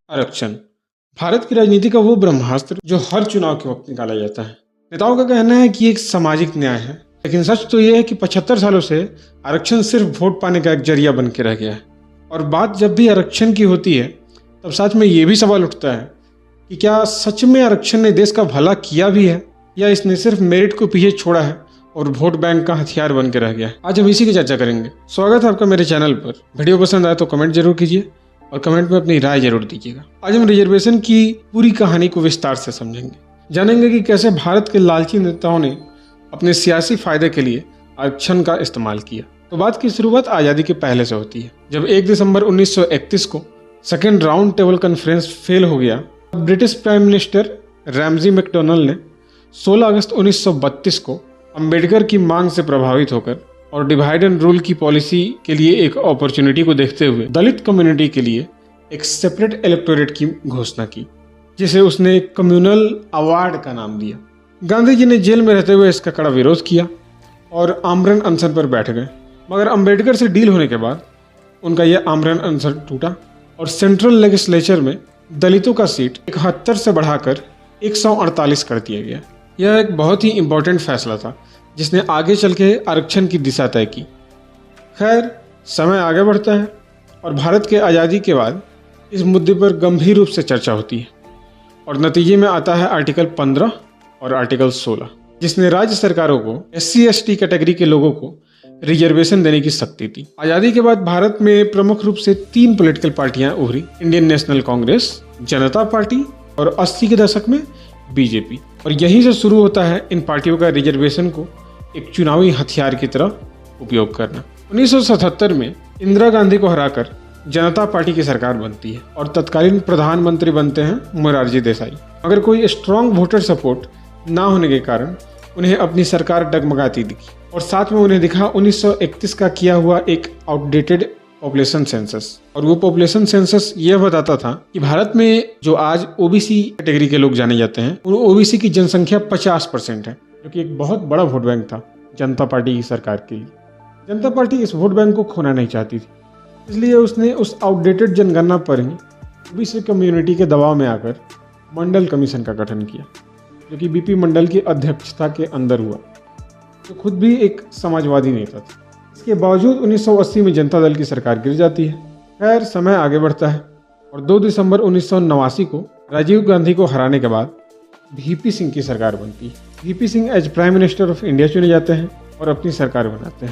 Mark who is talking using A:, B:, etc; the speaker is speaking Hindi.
A: आरक्षण भारत की राजनीति का वो ब्रह्मास्त्र जो हर चुनाव के वक्त निकाला जाता है। नेताओं का कहना है कि एक सामाजिक न्याय है, लेकिन सच तो यह है कि 75 सालों से आरक्षण सिर्फ वोट पाने का एक जरिया बन के रह गया है। और बात जब भी आरक्षण की होती है तब साथ में ये भी सवाल उठता है कि क्या सच में आरक्षण ने देश का भला किया भी है या इसने सिर्फ मेरिट को पीछे छोड़ा है और वोट बैंक का हथियार बन के रह गया है। आज हम इसी की चर्चा करेंगे। स्वागत है आपका मेरे चैनल पर। वीडियो पसंद आए तो कमेंट जरूर कीजिए और कमेंट में अपनी राय जरूर दीजिएगा। आज हम रिजर्वेशन की पूरी कहानी को विस्तार से समझेंगे, जानेंगे कि कैसे भारत के लालची नेताओं ने अपने सियासी फायदे के लिए आरक्षण का इस्तेमाल किया। तो बात की शुरुआत आज़ादी के पहले से होती है, जब 1 दिसंबर 1931 को second round table conference fail हो गया। British prime minister Ramsay McDonald ने 16 अगस्त 1932 को अंबेडकर की मांग से प्रभावित होकर और डिवाइड एंड रूल की पॉलिसी के लिए एक अपॉर्चुनिटी को देखते हुए दलित कम्युनिटी के लिए एक सेपरेट इलेक्टोरेट की घोषणा की, जिसे उसने एक कम्युनल अवार्ड का नाम दिया। गांधी जी ने जेल में रहते हुए इसका कड़ा विरोध किया और आमरण अनशन पर बैठ गए, मगर अंबेडकर से डील होने के बाद उनका यह आमरण अनशन टूटा और सेंट्रल लेजिस्लेचर में दलितों का सीट 71 से बढ़ाकर 148 कर दिया गया। यह एक बहुत ही इम्पोर्टेंट फैसला था जिसने आगे चल के आरक्षण की दिशा तय की। खैर, समय आगे बढ़ता है और भारत के आज़ादी के बाद इस मुद्दे पर गंभीर रूप से चर्चा होती है और नतीजे में आता है आर्टिकल 15 और आर्टिकल 16, जिसने राज्य सरकारों को SC/ST कैटेगरी के लोगों को रिजर्वेशन देने की शक्ति दी। आज़ादी के बाद भारत में प्रमुख रूप से 3 पॉलिटिकल पार्टियां उभरी, इंडियन नेशनल कांग्रेस, जनता पार्टी और 80 के दशक में बीजेपी। और यहीं से शुरू होता है इन पार्टियों का रिजर्वेशन को एक चुनावी हथियार की तरह उपयोग करना। 1977 में इंदिरा गांधी को हराकर जनता पार्टी की सरकार बनती है और तत्कालीन प्रधानमंत्री बनते हैं मोरारजी देसाई। मगर कोई स्ट्रॉन्ग वोटर सपोर्ट ना होने के कारण उन्हें अपनी सरकार डगमगाती दिखी और साथ में उन्हें दिखा 1931 का किया हुआ एक आउटडेटेड पॉपुलेशन सेंसस। और वो पॉपुलेशन सेंसस यह बताता था कि भारत में जो आज ओबीसी कैटेगरी के लोग जाने जाते हैं, उन ओबीसी की जनसंख्या 50% है, जो कि एक बहुत बड़ा वोट बैंक था जनता पार्टी की सरकार के लिए। जनता पार्टी इस वोट बैंक को खोना नहीं चाहती थी, इसलिए उसने उस आउटडेटेड जनगणना पर ही ओबीसी कम्युनिटी के दबाव में आकर मंडल कमीशन का गठन किया, जो कि बीपी मंडल की अध्यक्षता के अंदर हुआ, जो खुद भी एक समाजवादी नेता था। इसके बावजूद 1980 में जनता दल की सरकार गिर जाती है। खैर, समय आगे बढ़ता है और 2 दिसंबर 1989 को राजीव गांधी को हराने के बाद वीपी सिंह की सरकार बनती है। VP Singh as prime minister of India चुने जाते हैं और अपनी सरकार बनाते हैं।